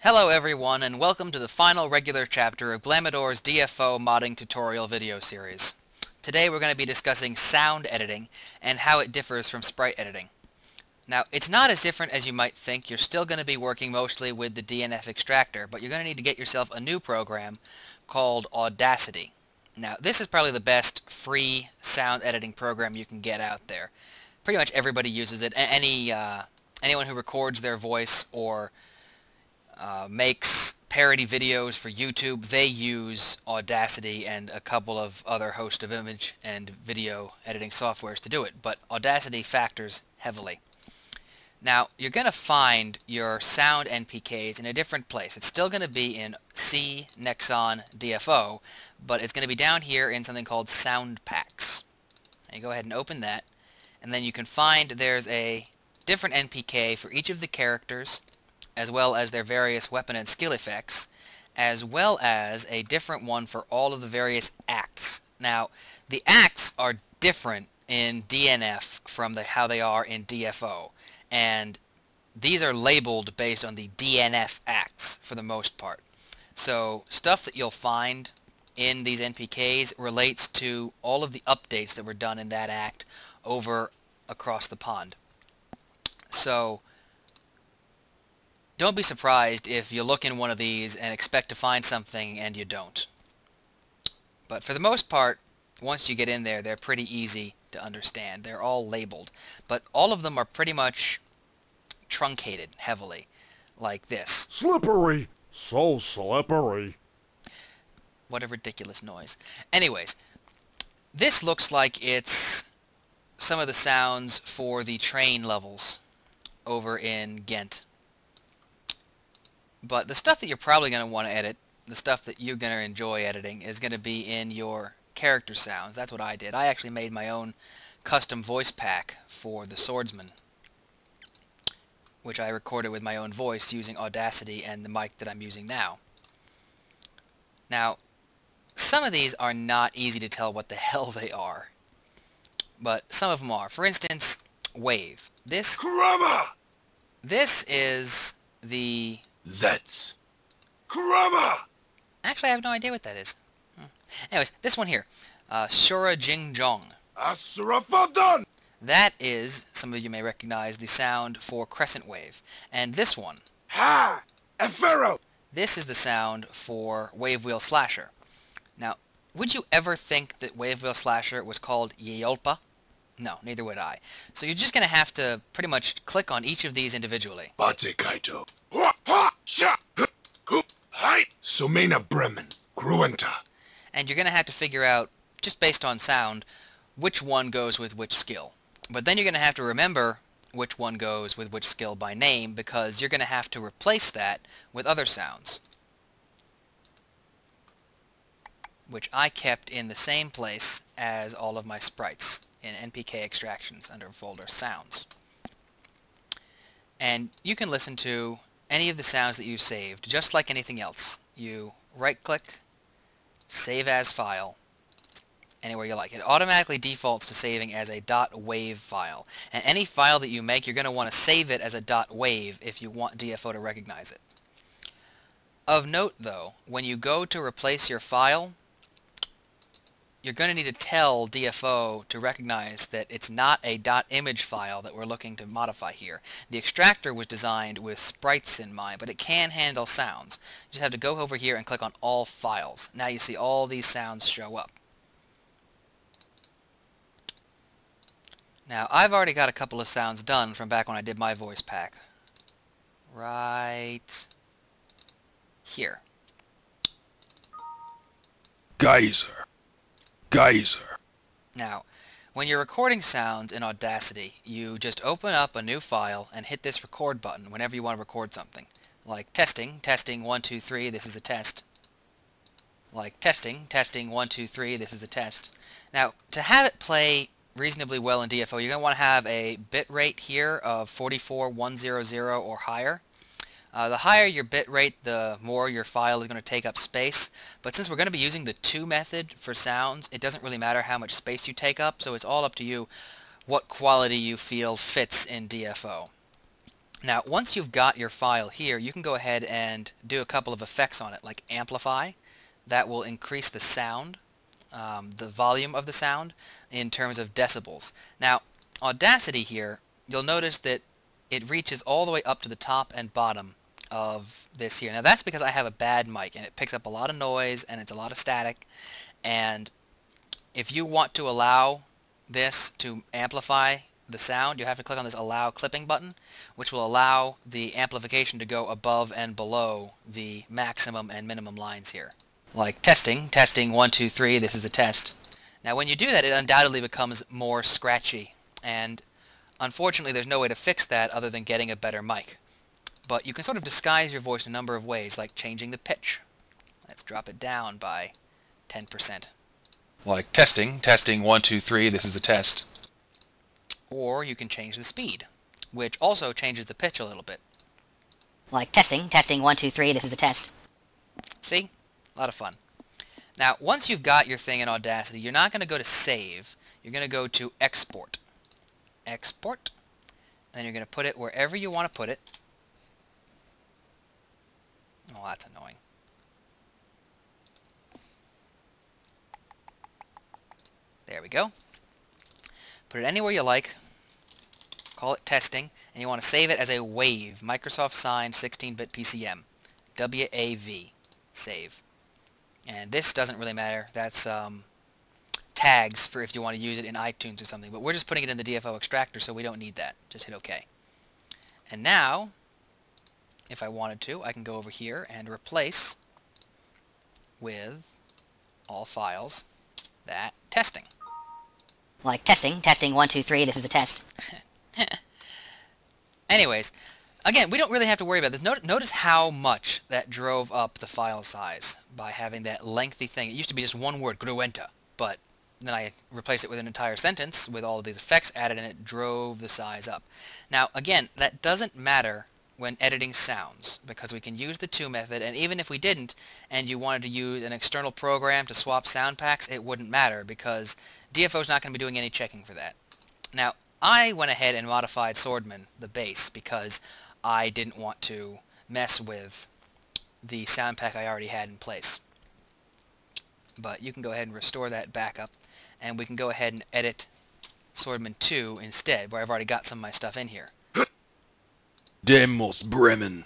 Hello everyone, and welcome to the final regular chapter of Glamador's DFO modding tutorial video series. Today we're going to be discussing sound editing and how it differs from sprite editing. Now, it's not as different as you might think. You're still going to be working mostly with the DNF extractor, but you're going to need to get yourself a new program called Audacity. Now, this is probably the best free sound editing program you can get out there. Pretty much everybody uses it. Anyone who records their voice or makes parody videos for YouTube, they use Audacity and a couple of other host of image and video editing softwares to do it, but Audacity factors heavily. Now, you're going to find your sound NPKs in a different place. It's still going to be in C, Nexon, DFO, but it's going to be down here in something called Sound Packs. Now, you go ahead and open that, and then you can find there's a different NPK for each of the characters, as well as their various weapon and skill effects, as well as a different one for all of the various acts. Now, the acts are different in DNF from how they are in DFO, and these are labeled based on the DNF acts for the most part. So, stuff that you'll find in these NPKs relates to all of the updates that were done in that act over across the pond. So, don't be surprised if you look in one of these and expect to find something and you don't. But for the most part, once you get in there, they're pretty easy to understand. They're all labeled. But all of them are pretty much truncated heavily, like this. Slippery! So slippery. What a ridiculous noise. Anyways, this looks like it's some of the sounds for the train levels over in Ghent. But the stuff that you're probably going to want to edit, the stuff that you're going to enjoy editing, is going to be in your character sounds. That's what I did. I actually made my own custom voice pack for the swordsman, which I recorded with my own voice using Audacity and the mic that I'm using now. Now, some of these are not easy to tell what the hell they are, but some of them are. For instance, wave. This is the Zets. Krama! Actually, I have no idea what that is. Anyways, this one here, Shura Jing Jong. Asurafadan! That is, some of you may recognize, the sound for crescent wave. And this one, Ha! Efero! this is the sound for wave wheel slasher. Now, would you ever think that wave wheel slasher was called Yeolpa? No, neither would I. So you're just going to have to pretty much click on each of these individually. Bate Kaito. Sumena Bremen. Gruenta. And you're going to have to figure out, just based on sound, which one goes with which skill. But then you're going to have to remember which one goes with which skill by name, because you're going to have to replace that with other sounds, which I kept in the same place as all of my sprites in NPK extractions under folder sounds. And you can listen to any of the sounds that you saved, just like anything else. You right-click, save as file, anywhere you like. It automatically defaults to saving as a .wav file. And any file that you make, you're going to want to save it as a .wav if you want DFO to recognize it. Of note, though, when you go to replace your file, you're going to need to tell DFO to recognize that it's not a .image file that we're looking to modify here. The extractor was designed with sprites in mind, but it can handle sounds. You just have to go over here and click on all files. Now you see all these sounds show up. Now, I've already got a couple of sounds done from back when I did my voice pack. Right here. Geyser. Now, when you're recording sounds in Audacity, you just open up a new file and hit this record button whenever you want to record something. Like testing, 1, 2, 3, this is a test. Like testing, 1, 2, 3, this is a test. Now, to have it play reasonably well in DFO, you're going to want to have a bit rate here of 44100 or higher. The higher your bit rate, the more your file is going to take up space. But since we're going to be using the 2 method for sounds, it doesn't really matter how much space you take up, so it's all up to you what quality you feel fits in DFO. Now, once you've got your file here, you can go ahead and do a couple of effects on it, like amplify. That will increase the sound, the volume of the sound, in terms of decibels. Now, Audacity here, you'll notice that it reaches all the way up to the top and bottom of this here. Now, that's because I have a bad mic, and it picks up a lot of noise, and it's a lot of static. And if you want to allow this to amplify the sound, you have to click on this Allow Clipping button, which will allow the amplification to go above and below the maximum and minimum lines here. Like testing, 1, 2, 3, this is a test. Now when you do that, it undoubtedly becomes more scratchy, and unfortunately there's no way to fix that other than getting a better mic. But you can sort of disguise your voice in a number of ways, like changing the pitch. Let's drop it down by 10%. Like testing, 1, 2, 3, this is a test. Or you can change the speed, which also changes the pitch a little bit. Like testing, 1, 2, 3, this is a test. See? A lot of fun. Now, once you've got your thing in Audacity, you're not going to go to Save. You're going to go to Export. Export. And then you're going to put it wherever you want to put it. Oh, that's annoying. There we go. Put it anywhere you like. Call it testing. And you want to save it as a WAV. Microsoft Signed 16-bit PCM. WAV. Save. And this doesn't really matter. That's tags for if you want to use it in iTunes or something. But we're just putting it in the DFO extractor, so we don't need that. Just hit OK. And now, if I wanted to, I can go over here and replace with all files that testing. Like testing, 1, 2, 3, this is a test. Anyways, again, we don't really have to worry about this. Notice how much that drove up the file size by having that lengthy thing. It used to be just one word, gruenta, but then I replaced it with an entire sentence with all of these effects added, and it drove the size up. Now, again, that doesn't matter when editing sounds, because we can use the to method, and even if we didn't, and you wanted to use an external program to swap sound packs, it wouldn't matter, because DFO is not going to be doing any checking for that. Now, I went ahead and modified Swordman, the bass, because I didn't want to mess with the sound pack I already had in place. But you can go ahead and restore that back up, and we can go ahead and edit Swordman 2 instead, where I've already got some of my stuff in here. Demos Bremen.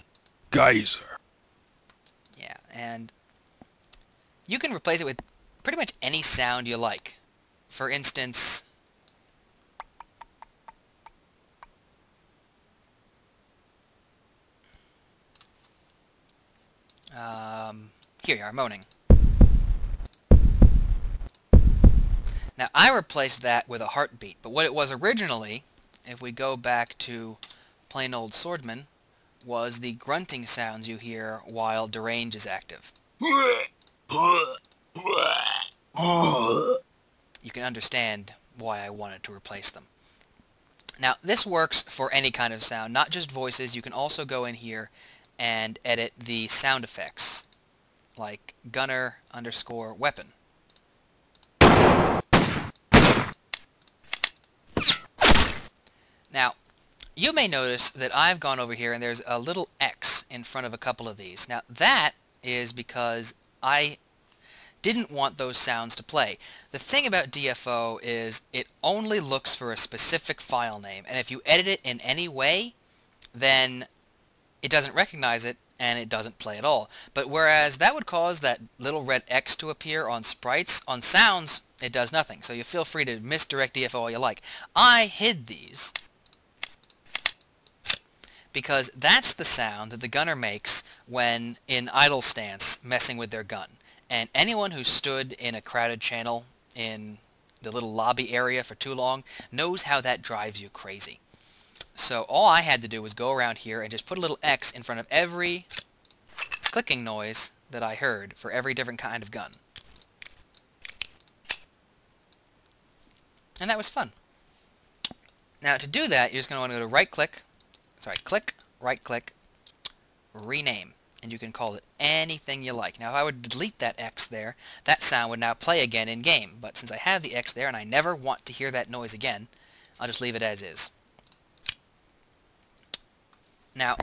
Geyser. Yeah, and you can replace it with pretty much any sound you like. For instance, here you are, moaning. Now, I replaced that with a heartbeat, but what it was originally, if we go back to plain old Swordman, was the grunting sounds you hear while Derange is active. You can understand why I wanted to replace them. Now, this works for any kind of sound, not just voices. You can also go in here and edit the sound effects, like gunner_weapon. Now, you may notice that I've gone over here and there's a little X in front of a couple of these. Now, that is because I didn't want those sounds to play. The thing about DFO is it only looks for a specific file name, and if you edit it in any way, then it doesn't recognize it and it doesn't play at all. But whereas that would cause that little red X to appear on sprites, on sounds, it does nothing. So you feel free to misdirect DFO all you like. I hid these because that's the sound that the gunner makes when in idle stance messing with their gun. And anyone who stood in a crowded channel in the little lobby area for too long knows how that drives you crazy. So all I had to do was go around here and just put a little X in front of every clicking noise that I heard for every different kind of gun. And that was fun. Now to do that, you're just going to want to go to click, right-click, rename. And you can call it anything you like. Now if I would delete that X there, that sound would now play again in game. But since I have the X there and I never want to hear that noise again, I'll just leave it as is. Now,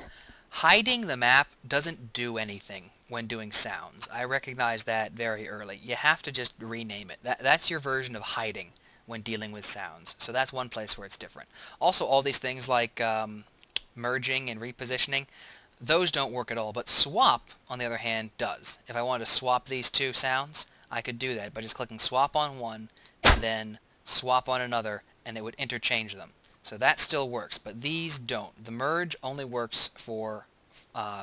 hiding the map doesn't do anything when doing sounds. I recognize that very early. You have to just rename it. That's your version of hiding when dealing with sounds. So that's one place where it's different. Also, all these things like merging and repositioning, those don't work at all. But swap, on the other hand, does. If I wanted to swap these two sounds, I could do that by just clicking swap on one and then swap on another, and it would interchange them. So that still works, but these don't. The merge only works for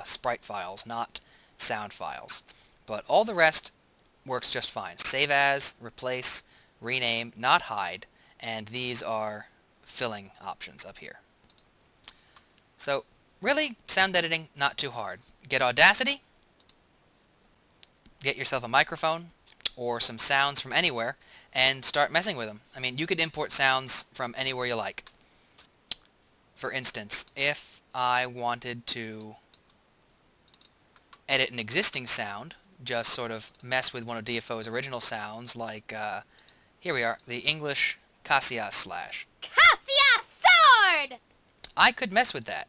sprite files, not sound files. But all the rest works just fine. Save as, replace, rename, not hide, and these are filling options up here. So really, sound editing, not too hard. Get Audacity, get yourself a microphone or some sounds from anywhere, and start messing with them. I mean, you could import sounds from anywhere you like. For instance, if I wanted to edit an existing sound, just sort of mess with one of DFO's original sounds, like, here we are, the English Cassius slash. Cassius sword! I could mess with that.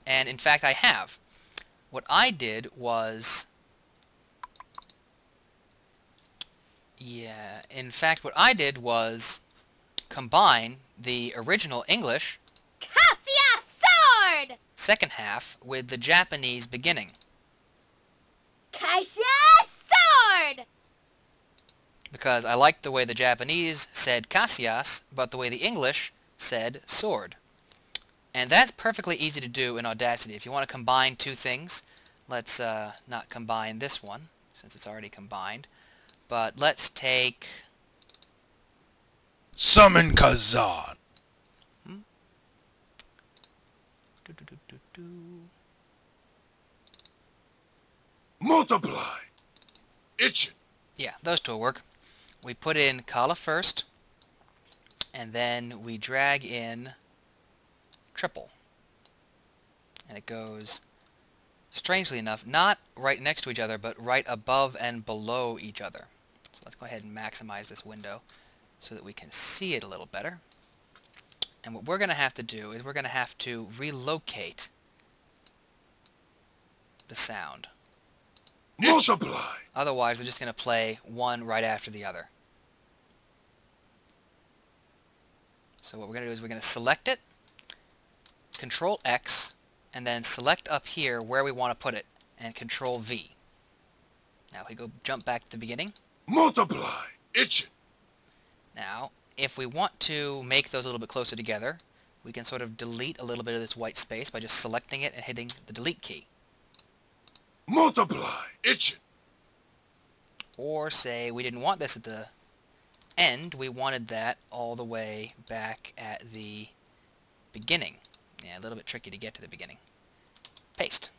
And in fact, I have. What I did was... combine the original English Cassius sword! second half with the Japanese beginning. Cassius sword! Because I liked the way the Japanese said Cassius, but the way the English said sword. And that's perfectly easy to do in Audacity. If you want to combine two things, let's not combine this one, since it's already combined. But let's take... Summon Kazan. Multiply. Itching. Yeah, those two will work. We put in Kala first, and then we drag in triple. And it goes, strangely enough, not right next to each other, but right above and below each other. So let's go ahead and maximize this window so that we can see it a little better. And what we're going to have to do is we're going to have to relocate the sound. Multiply. Otherwise, they're just going to play one right after the other. So what we're going to do is we're going to select it, Control X, and then select up here where we want to put it, and Control V. Now we go jump back to the beginning. Multiply. Itching. Now, if we want to make those a little bit closer together, we can sort of delete a little bit of this white space by just selecting it and hitting the delete key. Multiply. Itching. Or say we didn't want this at the end, we wanted that all the way back at the beginning. Yeah, a little bit tricky to get to the beginning. Paste.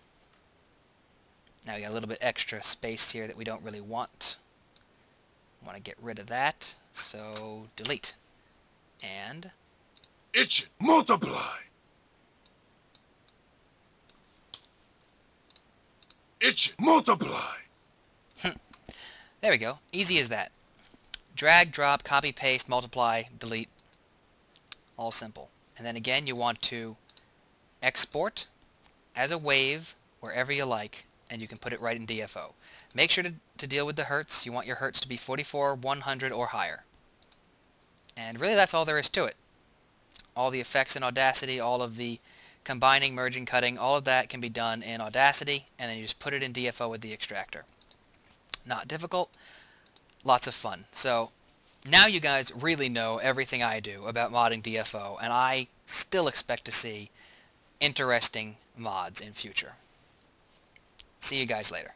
Now we got a little bit extra space here that we don't really want. Want to get rid of that, so delete. And Itching. Multiply. Itching. Multiply. there we go. Easy as that. Drag, drop, copy, paste, multiply, delete. All simple. And then again, you want to export as a wave wherever you like, and you can put it right in DFO. Make sure to deal with the hertz. You want your hertz to be 44, 100, or higher. And really that's all there is to it. All the effects in Audacity, all of the combining, merging, cutting, all of that can be done in Audacity, and then you just put it in DFO with the extractor. Not difficult, lots of fun. So now you guys really know everything I do about modding DFO, and I still expect to see interesting mods in future. See you guys later.